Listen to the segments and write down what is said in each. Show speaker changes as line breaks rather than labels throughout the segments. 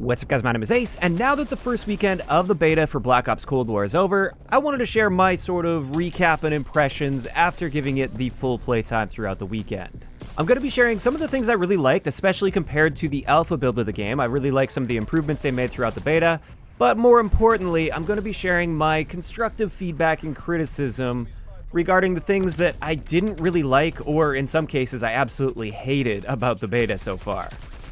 What's up guys, my name is Ace, and now that the first weekend of the beta for Black Ops Cold War is over, I wanted to share my sort of recap and impressions after giving it the full playtime throughout the weekend. I'm going to be sharing some of the things I really liked, especially compared to the alpha build of the game. I really like some of the improvements they made throughout the beta, but more importantly, I'm going to be sharing my constructive feedback and criticism regarding the things that I didn't really like, or in some cases I absolutely hated about the beta so far.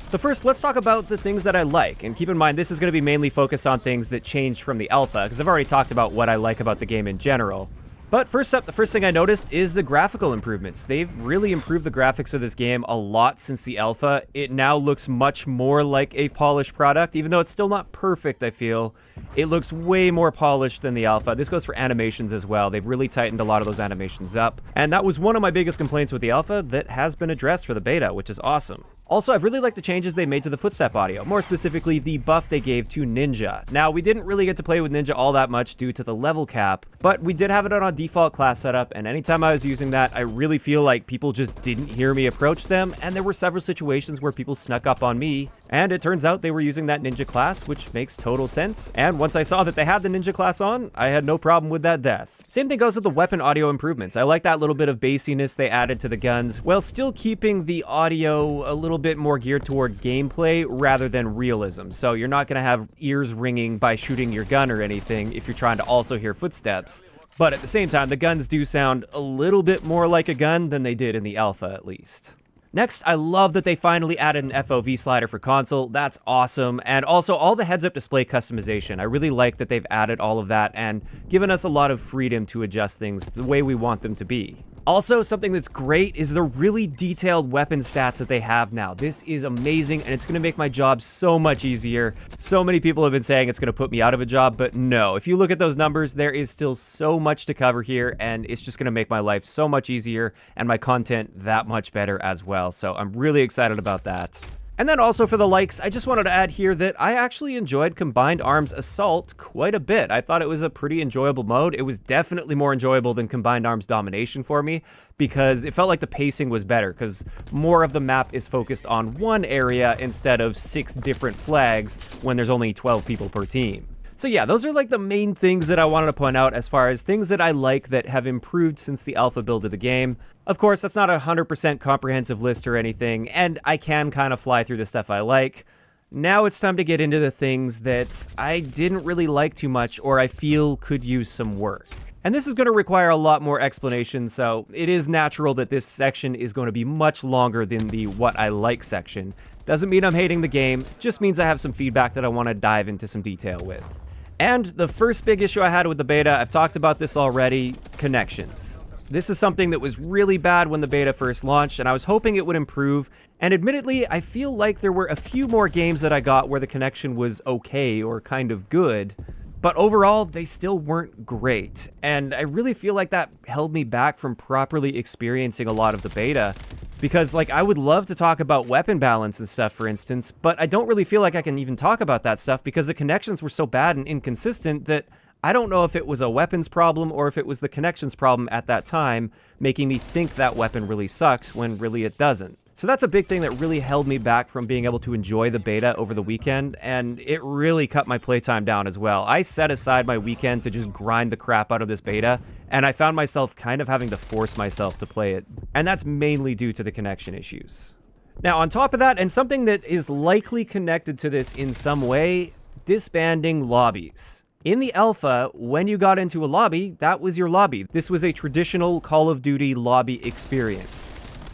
So first, let's talk about the things that I like, and keep in mind this is going to be mainly focused on things that changed from the alpha, because I've already talked about what I like about the game in general. But first up, the first thing I noticed is the graphical improvements. They've really improved the graphics of this game a lot since the alpha. It now looks much more like a polished product, even though it's still not perfect, I feel. It looks way more polished than the alpha. This goes for animations as well. They've really tightened a lot of those animations up. And that was one of my biggest complaints with the alpha that has been addressed for the beta, which is awesome. Also, I've really liked the changes they made to the footstep audio, more specifically the buff they gave to Ninja. Now, we didn't really get to play with Ninja all that much due to the level cap, but we did have it on a default class setup, and anytime I was using that, I really feel like people just didn't hear me approach them, and there were several situations where people snuck up on me, and it turns out they were using that Ninja class, which makes total sense, and once I saw that they had the Ninja class on, I had no problem with that death. Same thing goes with the weapon audio improvements. I like that little bit of bassiness they added to the guns, while still keeping the audio a little bit more geared toward gameplay rather than realism. So you're not going to have ears ringing by shooting your gun or anything if you're trying to also hear footsteps. But at the same time, the guns do sound a little bit more like a gun than they did in the alpha, at least. Next, I love that they finally added an Fov Slider for console. That's awesome. And also all the heads-up display customization. I really like that they've added all of that and given us a lot of freedom to adjust things the way we want them to be. Also, something that's great is the really detailed weapon stats that they have now. This is amazing, and it's going to make my job so much easier. So many people have been saying it's going to put me out of a job, but no. If you look at those numbers, there is still so much to cover here, and it's just going to make my life so much easier and my content that much better as well. So I'm really excited about that. And then also for the likes, I just wanted to add here that I actually enjoyed Combined Arms Assault quite a bit. I thought it was a pretty enjoyable mode. It was definitely more enjoyable than Combined Arms Domination for me because it felt like the pacing was better because more of the map is focused on one area instead of 6 different flags when there's only 12 people per team. So yeah, those are like the main things that I wanted to point out as far as things that I like that have improved since the alpha build of the game. Of course, that's not a 100% comprehensive list or anything, and I can kind of fly through the stuff I like. Now it's time to get into the things that I didn't really like too much or I feel could use some work. And this is going to require a lot more explanation, so it is natural that this section is going to be much longer than the what I like section. Doesn't mean I'm hating the game, just means I have some feedback that I want to dive into some detail with. And the first big issue I had with the beta, I've talked about this already, connections. This is something that was really bad when the beta first launched, and I was hoping it would improve, and admittedly, I feel like there were a few more games that I got where the connection was okay or kind of good, but overall, they still weren't great, and I really feel like that held me back from properly experiencing a lot of the beta. Because, like, I would love to talk about weapon balance and stuff, for instance, but I don't really feel like I can even talk about that stuff because the connections were so bad and inconsistent that I don't know if it was a weapons problem or if it was the connections problem at that time, making me think that weapon really sucks when really it doesn't. So that's a big thing that really held me back from being able to enjoy the beta over the weekend, and it really cut my playtime down as well. I set aside my weekend to just grind the crap out of this beta, and I found myself kind of having to force myself to play it, and that's mainly due to the connection issues. Now, on top of that, and something that is likely connected to this in some way, disbanding lobbies. In the alpha, when you got into a lobby, that was your lobby. This was a traditional Call of Duty lobby experience.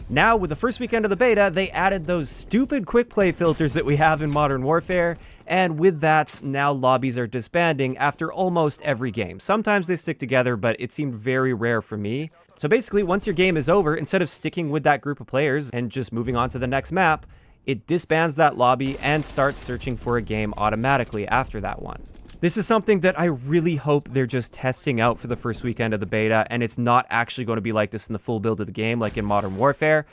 Now, with the first weekend of the beta, they added those stupid quick play filters that we have in Modern Warfare, and with that, now lobbies are disbanding after almost every game. Sometimes they stick together, but it seemed very rare for me. So basically, once your game is over, instead of sticking with that group of players and just moving on to the next map, it disbands that lobby and starts searching for a game automatically after that one. This is something that I really hope they're just testing out for the first weekend of the beta, and it's not actually going to be like this in the full build of the game, like in Modern Warfare,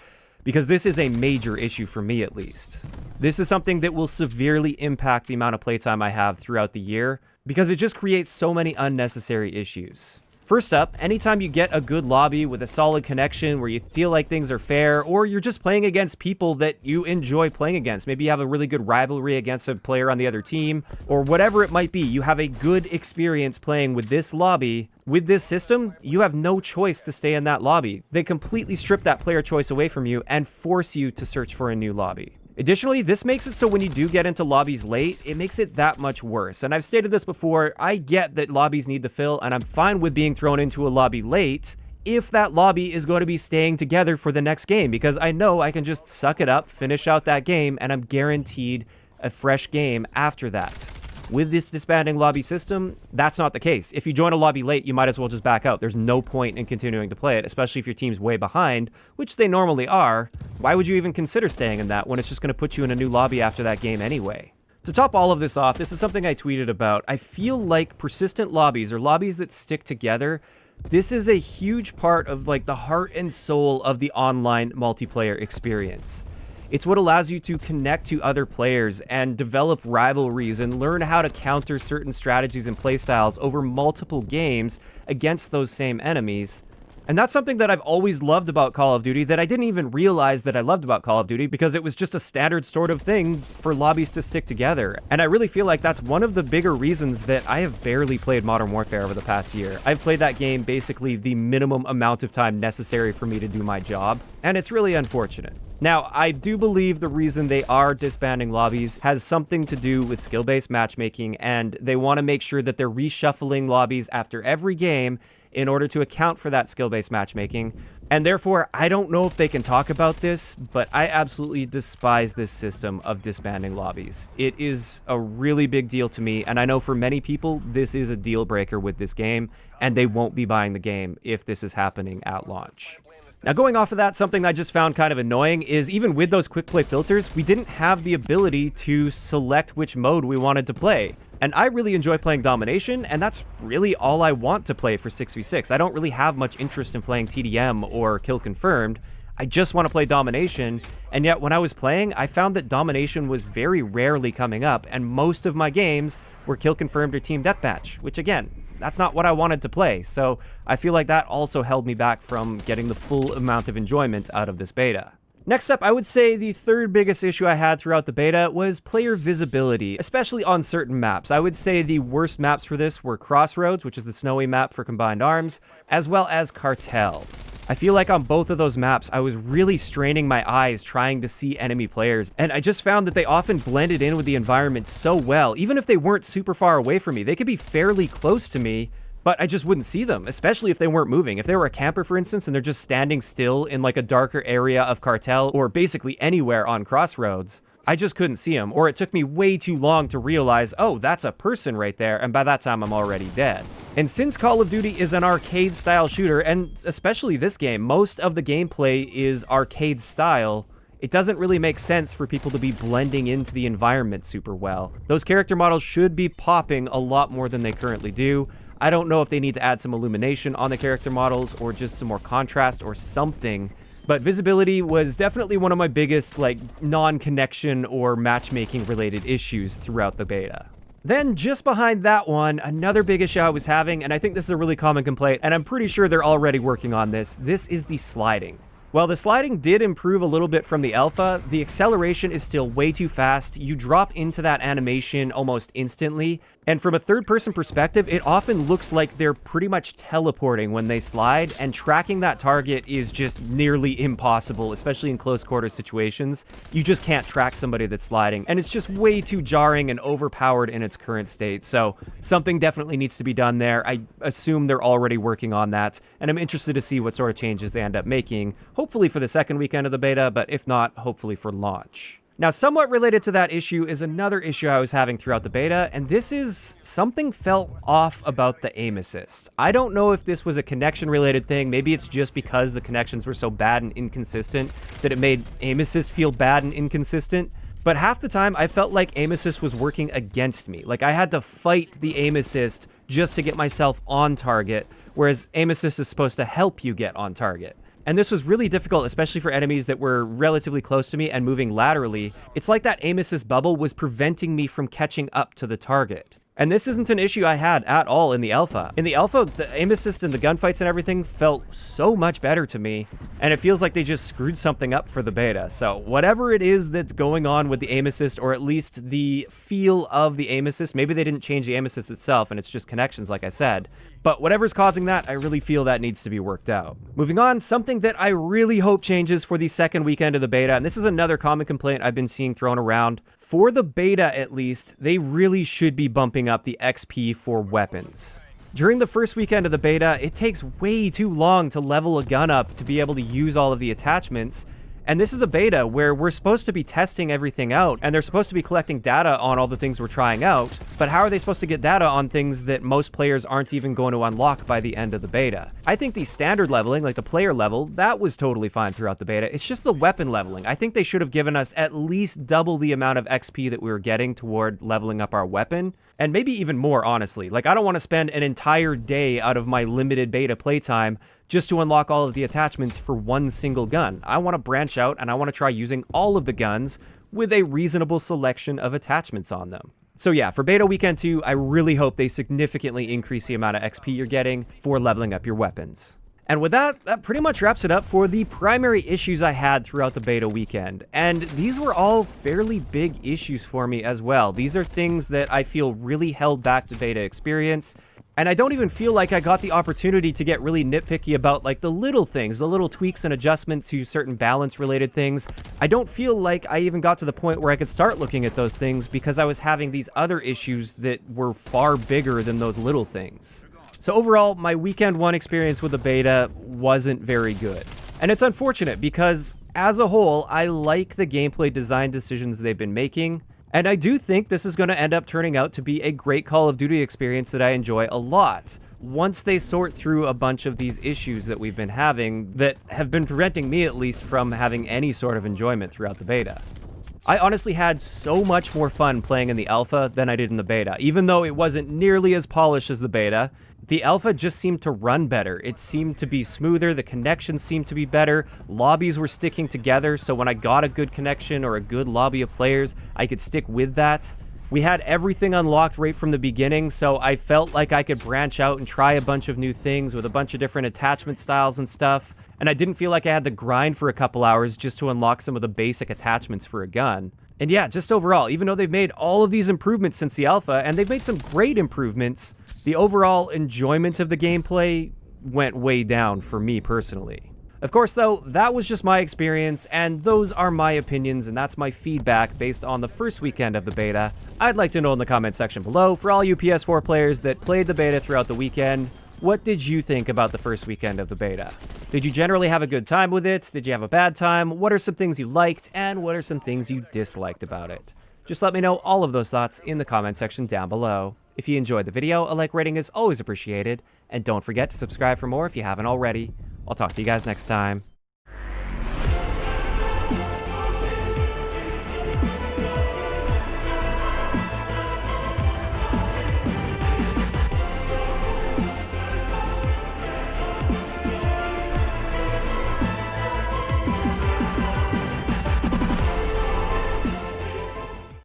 because this is a major issue for me at least. This is something that will severely impact the amount of playtime I have throughout the year, because it just creates so many unnecessary issues. First up, anytime you get a good lobby with a solid connection where you feel like things are fair, or you're just playing against people that you enjoy playing against, maybe you have a really good rivalry against a player on the other team, or whatever it might be, you have a good experience playing with this lobby. With this system, you have no choice to stay in that lobby. They completely strip that player choice away from you and force you to search for a new lobby. Additionally, this makes it so when you do get into lobbies late, it makes it that much worse. And I've stated this before, I get that lobbies need to fill, and I'm fine with being thrown into a lobby late if that lobby is going to be staying together for the next game, because I know I can just suck it up, finish out that game, and I'm guaranteed a fresh game after that. With this disbanding lobby system, that's not the case. If you join a lobby late, you might as well just back out. There's no point in continuing to play it, especially if your team's way behind, which they normally are. Why would you even consider staying in that when it's just going to put you in a new lobby after that game anyway? To top all of this off, this is something I tweeted about. I feel like persistent lobbies, or lobbies that stick together, this is a huge part of like the heart and soul of the online multiplayer experience. It's what allows you to connect to other players and develop rivalries and learn how to counter certain strategies and playstyles over multiple games against those same enemies. And that's something that I've always loved about Call of Duty that I didn't even realize that I loved about Call of Duty, because it was just a standard sort of thing for lobbies to stick together. And I really feel like that's one of the bigger reasons that I have barely played Modern Warfare over the past year. I've played that game basically the minimum amount of time necessary for me to do my job, and it's really unfortunate. Now, I do believe the reason they are disbanding lobbies has something to do with skill-based matchmaking, and they want to make sure that they're reshuffling lobbies after every game in order to account for that skill-based matchmaking. And therefore, I don't know if they can talk about this, but I absolutely despise this system of disbanding lobbies. It is a really big deal to me, and I know for many people, this is a deal breaker with this game, and they won't be buying the game if this is happening at launch. Now, going off of that, something I just found kind of annoying is even with those quick play filters, we didn't have the ability to select which mode we wanted to play. And I really enjoy playing Domination, and that's really all I want to play for 6v6. I don't really have much interest in playing TDM or Kill Confirmed. I just want to play Domination, and yet when I was playing, I found that Domination was very rarely coming up, and most of my games were Kill Confirmed or Team Deathmatch, which again, that's not what I wanted to play, so I feel like that also held me back from getting the full amount of enjoyment out of this beta. Next up, I would say the third biggest issue I had throughout the beta was player visibility, especially on certain maps. I would say the worst maps for this were Crossroads, which is the snowy map for Combined Arms, as well as Cartel. I feel like on both of those maps, I was really straining my eyes trying to see enemy players, and I just found that they often blended in with the environment so well. Even if they weren't super far away from me, they could be fairly close to me, but I just wouldn't see them, especially if they weren't moving. If they were a camper, for instance, and they're just standing still in like a darker area of Cartel, or basically anywhere on Crossroads, I just couldn't see them, or it took me way too long to realize, oh, that's a person right there, and by that time I'm already dead. And since Call of Duty is an arcade-style shooter, and especially this game, most of the gameplay is arcade-style, it doesn't really make sense for people to be blending into the environment super well. Those character models should be popping a lot more than they currently do. I don't know if they need to add some illumination on the character models or just some more contrast or something, but visibility was definitely one of my biggest like non-connection or matchmaking related issues throughout the beta. Then just behind that one, another big issue I was having, and I think this is a really common complaint, and I'm pretty sure they're already working on this is the sliding. While the sliding did improve a little bit from the alpha, the acceleration is still way too fast. You drop into that animation almost instantly, and from a third-person perspective, it often looks like they're pretty much teleporting when they slide, and tracking that target is just nearly impossible, especially in close-quarter situations. You just can't track somebody that's sliding, and it's just way too jarring and overpowered in its current state, so something definitely needs to be done there. I assume they're already working on that, and I'm interested to see what sort of changes they end up making, hopefully for the second weekend of the beta, but if not, hopefully for launch. Now, somewhat related to that issue is another issue I was having throughout the beta, and this is something felt off about the aim assist. I don't know if this was a connection-related thing. Maybe it's just because the connections were so bad and inconsistent that it made aim assist feel bad and inconsistent. But half the time, I felt like aim assist was working against me. Like I had to fight the aim assist just to get myself on target, whereas aim assist is supposed to help you get on target. And this was really difficult, especially for enemies that were relatively close to me and moving laterally. It's like that aim assist bubble was preventing me from catching up to the target. And this isn't an issue I had at all in the alpha. In the alpha, the aim assist and the gunfights and everything felt so much better to me, and it feels like they just screwed something up for the beta. So whatever it is that's going on with the aim assist, or at least the feel of the aim assist, maybe they didn't change the aim assist itself and it's just connections like I said, but whatever's causing that, I really feel that needs to be worked out. Moving on, something that I really hope changes for the second weekend of the beta, and this is another common complaint I've been seeing thrown around. For the beta, at least, they really should be bumping up the XP for weapons. During the first weekend of the beta, it takes way too long to level a gun up to be able to use all of the attachments. And this is a beta where we're supposed to be testing everything out, and they're supposed to be collecting data on all the things we're trying out, but how are they supposed to get data on things that most players aren't even going to unlock by the end of the beta? I think the standard leveling, like the player level, that was totally fine throughout the beta. It's just the weapon leveling. I think they should have given us at least double the amount of XP that we were getting toward leveling up our weapon, and maybe even more, honestly. Like, I don't want to spend an entire day out of my limited beta playtime just to unlock all of the attachments for one single gun. I want to branch out and I want to try using all of the guns with a reasonable selection of attachments on them. So yeah, for beta weekend 2, I really hope they significantly increase the amount of XP you're getting for leveling up your weapons. And with that, that pretty much wraps it up for the primary issues I had throughout the beta weekend. And these were all fairly big issues for me as well. These are things that I feel really held back the beta experience. And I don't even feel like I got the opportunity to get really nitpicky about like the little things, the little tweaks and adjustments to certain balance related things. I don't feel like I even got to the point where I could start looking at those things because I was having these other issues that were far bigger than those little things. So overall, my weekend 1 experience with the beta wasn't very good. And it's unfortunate because as a whole, I like the gameplay design decisions they've been making. And I do think this is going to end up turning out to be a great Call of Duty experience that I enjoy a lot, once they sort through a bunch of these issues that we've been having that have been preventing me, at least, from having any sort of enjoyment throughout the beta. I honestly had so much more fun playing in the alpha than I did in the beta. Even though it wasn't nearly as polished as the beta, the alpha just seemed to run better. It seemed to be smoother, the connections seemed to be better, lobbies were sticking together, so when I got a good connection or a good lobby of players, I could stick with that. We had everything unlocked right from the beginning, so I felt like I could branch out and try a bunch of new things with a bunch of different attachment styles and stuff, and I didn't feel like I had to grind for a couple hours just to unlock some of the basic attachments for a gun. And yeah, just overall, even though they've made all of these improvements since the alpha, and they've made some great improvements, the overall enjoyment of the gameplay went way down for me personally. Of course, though, that was just my experience, and those are my opinions, and that's my feedback based on the first weekend of the beta. I'd like to know in the comment section below, for all you PS4 players that played the beta throughout the weekend, what did you think about the first weekend of the beta? Did you generally have a good time with it? Did you have a bad time? What are some things you liked, and what are some things you disliked about it? Just let me know all of those thoughts in the comment section down below. If you enjoyed the video, a like rating is always appreciated, and don't forget to subscribe for more if you haven't already. I'll talk to you guys next time.